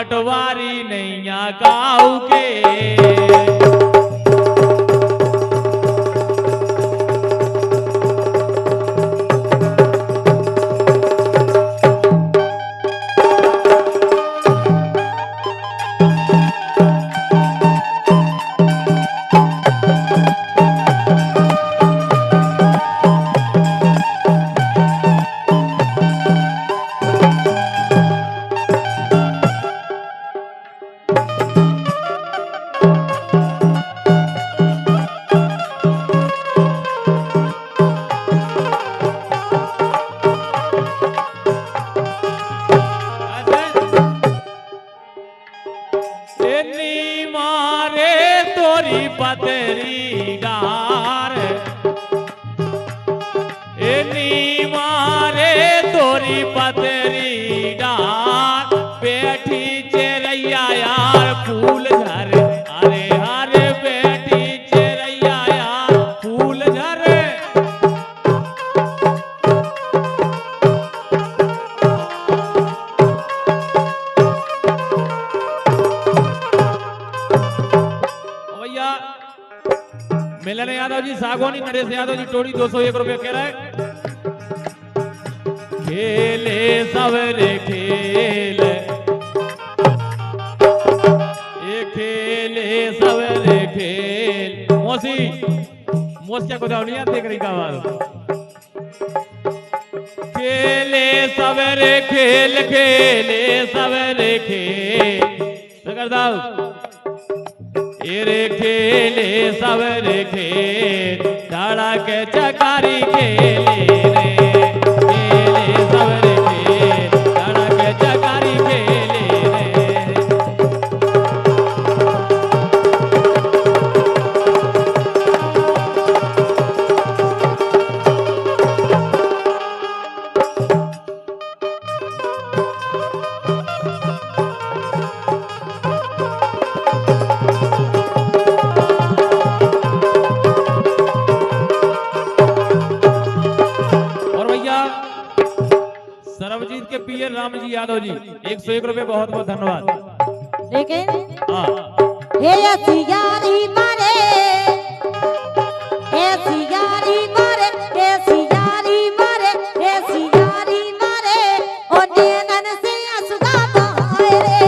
पटवारी नैया गाँव के। पतरी डार एनी मारे तोरी पतरी डार बैठी चेरैया यार फूल झर अरे अरे बैठी चेरैया यार फूल झर। भैया मिलन यादव जी सागवानी नरेश यादव जी टोड़ी 201 रुपए कह रहे हैं। खेले सवरे खेल ये खेले सवरे खेल मौसी मोस क्या कुछ नहीं देख रही का बात। खेले सवरे खेल खेले सवरे खेल एरे खेले सवरे खेल डाड़ा के चकारी खेले रे खेले सवरे खेल डाड़ा के चकारी खेले रे। सरबजीत के पीए राम जी यादव जी 101 रुपए बहुत बहुत धन्यवाद। लेकिन हे सियारी मारे हे सियारी मारे हे सियारी मारे हे सियारी मारे ओ नैनन से असुदा बहाए रे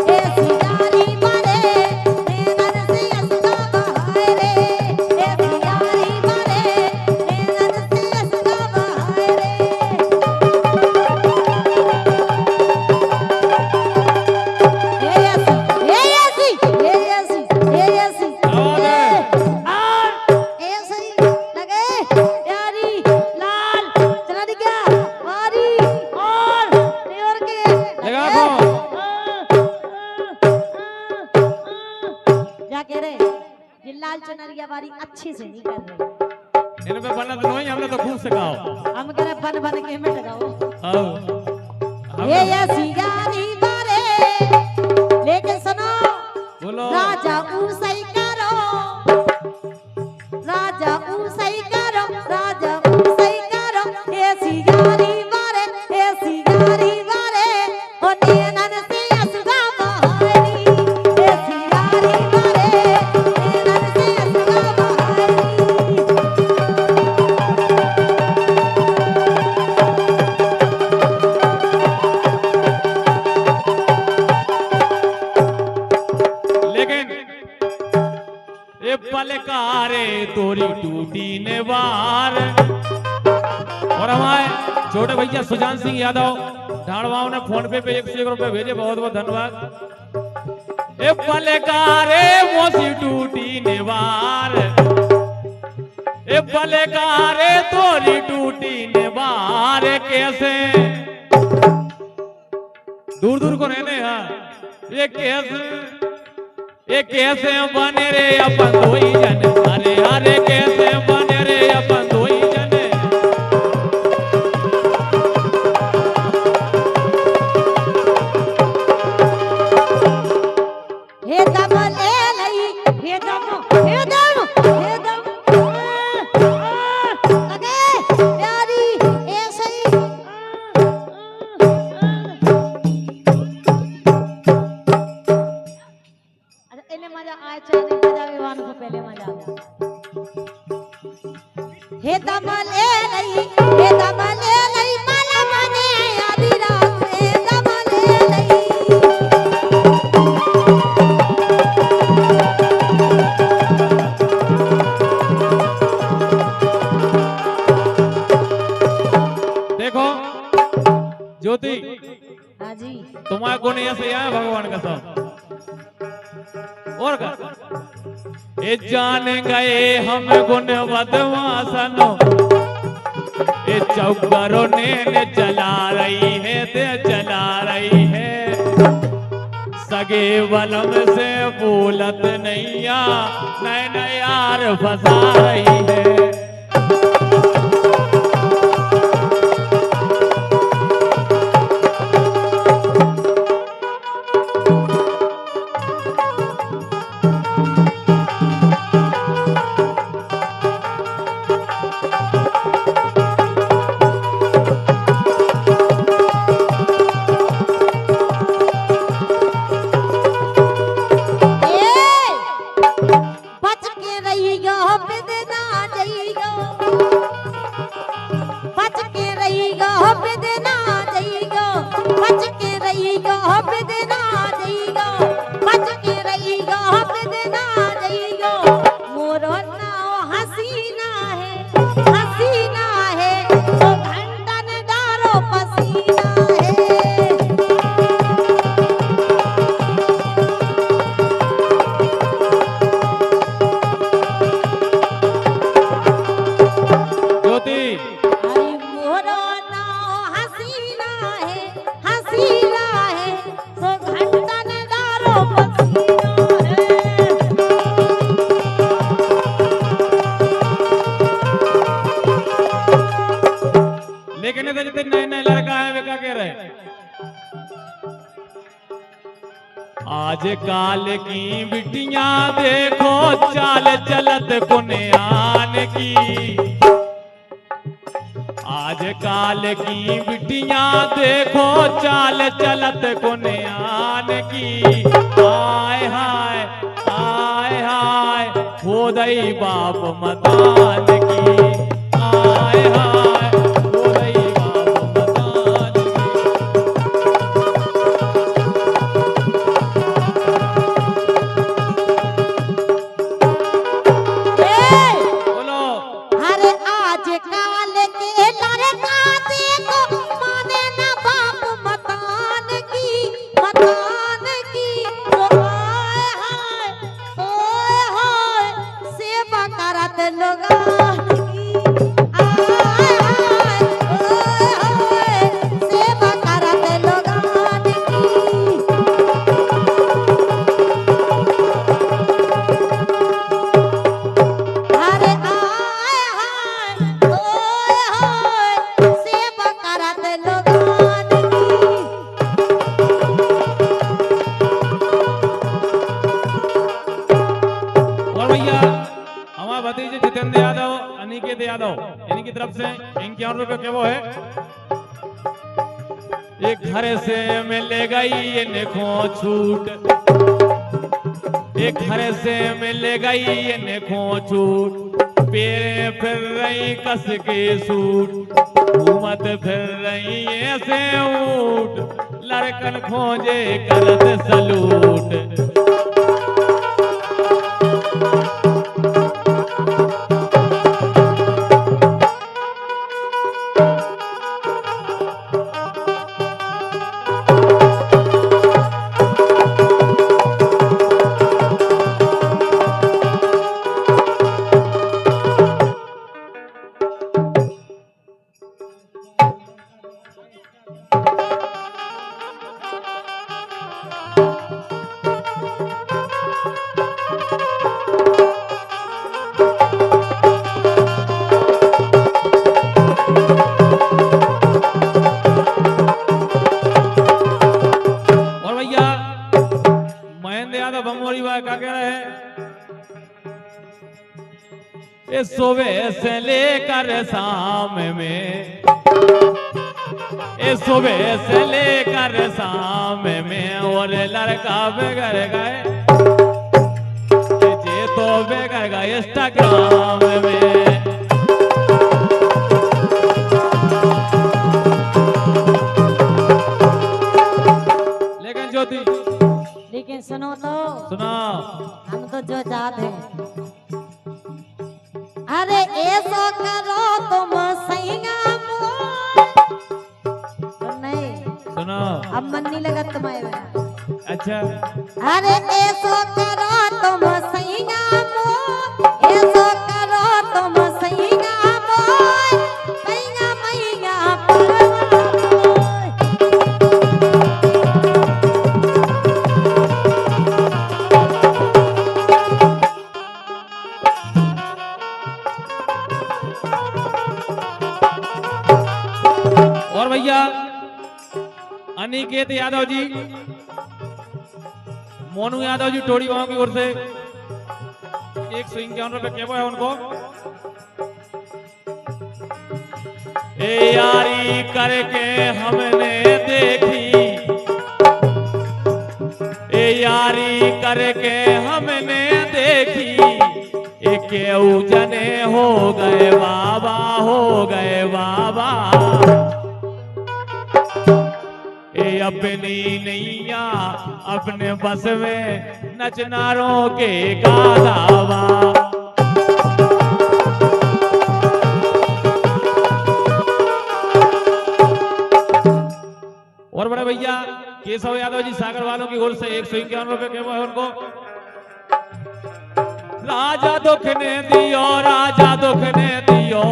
हे सियारी मारे नैनन से असुदा बहाए रे हे सियारी मारे नैनन से असुदा बहाए रे। लाल चुनरिया वाली अच्छी से नहीं कर रहे इन पे बनना तो नहीं हमने तो खूब सिखाओ हम कह रहे बन बन के में लगाओ आओ ये सियारी मारे लेकिन सुनो बोलो राजा ऊसई करो राजा ऊसई करो राजा ऊसई करो ये सियारी मारे ये सियारी मारे ओ नैनन से असुदा बहारी ये सियारी मारे नैनन से असुदा बहारी। पलकारे तोरी टूटी ने बार। और हमारे छोटे भैया सुजान सिंह यादव ढाड़वाओं ने फोन पे 101 रुपए भेजे बहुत बहुत धन्यवाद। ए पलकारे मोसी टूटी ने बार ए पलकारे तोरी टूटी ने बार। कैसे दूर दूर को रहने ये कैसे बने रे अपन दोई जन अरे अरे कैसे बने रे अपन दोई जन। हे दम ले लई हे दम हे दम हे दम लगे प्यारी ऐसे ही चांदी बजा विवान को पहले मजा हे दम ले लई माला मने आधी रात हे दम ले लई देखो ज्योति हाँ जी तुम्हारे गुण ऐसे आए भगवान का सब और का ए जान गए हम गुण बदमाशनो ए चौकरों ने चला रही है ते चला रही है सगे बलम से बोलत नैया नैन यार फंसा रही है आज काल की बिटियां देखो चाल चलत कुनियान की आज काल की बिटियां देखो चाल चलत कुनियान की आय हाय खोदई बाप मतान की आय हाय खोदई बाप मतान की जितेंद्र यादव अनिकेत यादव इनकी तरफ से 51 रुपए के वो है। एक घर से मिल गई इनको छूट, एक घर से मिल गई इनको छूट, पेरे फिर रही कस के सूट, घूमत फिर रही ऐसे ऊट, लड़कन खोजे करत सलूट। सुबह से लेकर शाम में, सुबह से लेकर शाम में और लड़का बिगड़ गए, तो बेगा इंस्टाग्राम में। लेकिन ज्योति, लेकिन सुनो तो, सुना, हम तो जो चाहते हैं, अरे ऐसा करो तुम सैया तो नहीं, सुना, अब मन नहीं लगा तुम्हारे बिना। अच्छा, अरे ऐसा करो तुम सैया ऐसा करो तुम सैया मैया मैया और भैया अनिकेत यादव जी, मोनू यादव जी टोड़ी गांव की ओर से 151 रुपए क्या है उनको। ए यारी करके हमने देखी, ए यारी करके हमने देखी, ए केऊ जने हो गए बाबा, हो गए बाबा। ए अपनी नैया अपने बस में नचनारों के गादावा। और बड़े भैया केशव यादव जी सागर वालों की ओर से 151 रुपए के वो है उनको। राजा दुख ने दियो, राजा दुख ने दियो,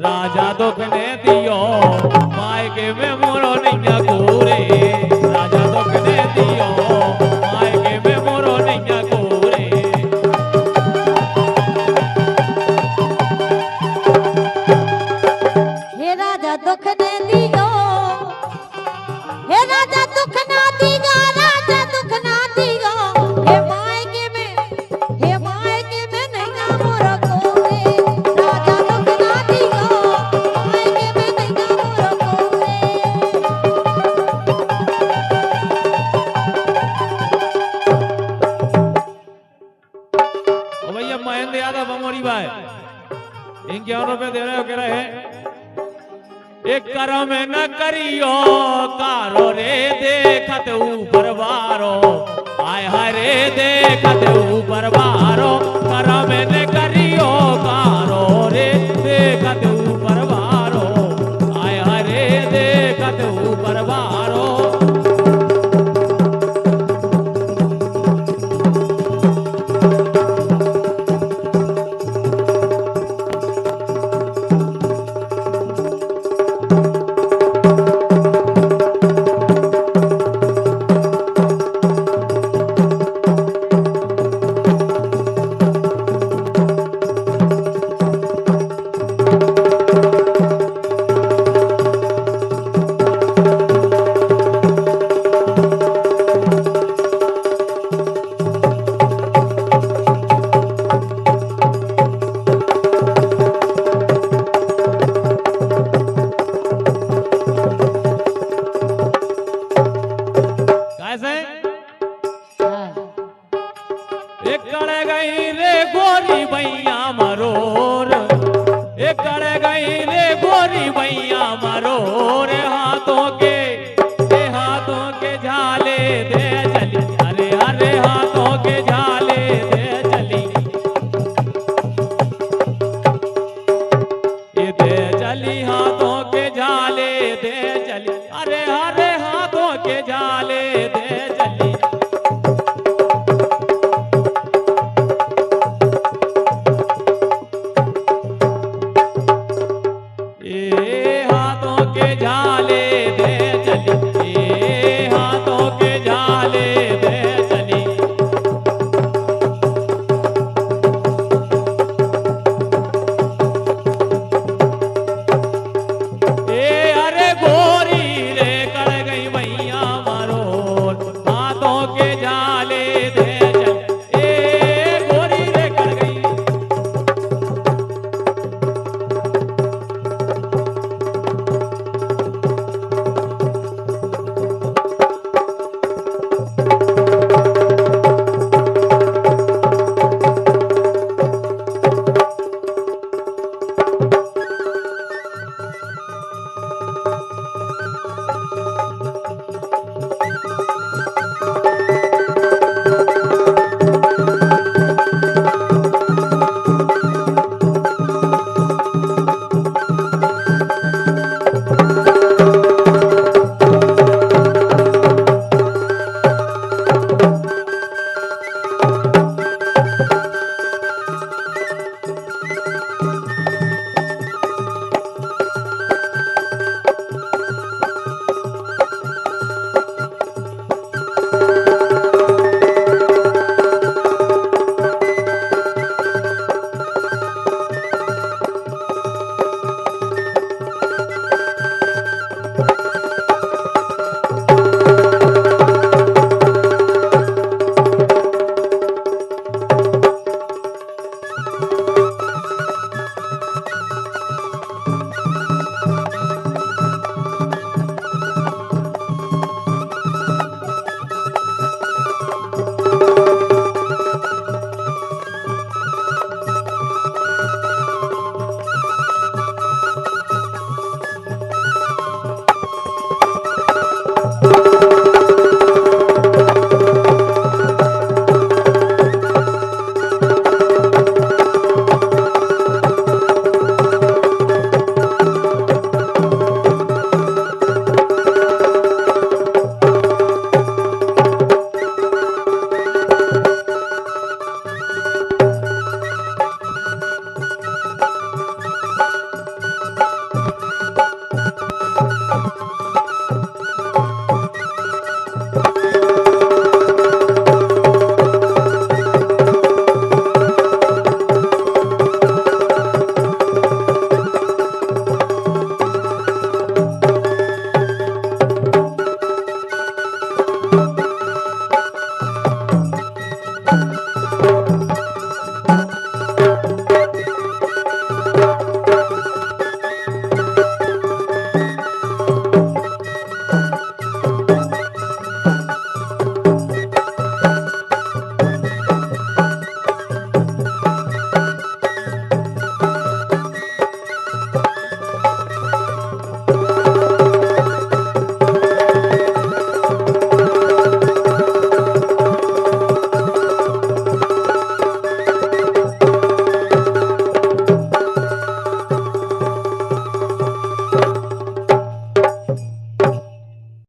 राजा दुख ने दियो, मायके में मोरो नैया गोरे। राजा दुख ने दियो, मायके में मोरो नैया गोरे। हे राजा दुख ने दियो, हे राजा दुख ना दियो, राजा दुख ना दियो, हे मायके में नैया मोरो गोरे। राजा दुख ना दियो, मायके में नैया मोरो गोरे। और भैया महेंद्र यादव बमोरी भाई 51 रुपए दे रहे हो, कह रहे हैं एक करो में न करियो कारो रे, देखत ऊपर बारो, आय हाय रे देखत ऊपर बारो। करो में न करियो कारो रे, देखत ऊपर बारो, आय हाय रे देखत ऊपर बारो। एक गई रे गोरी भैया मरोर,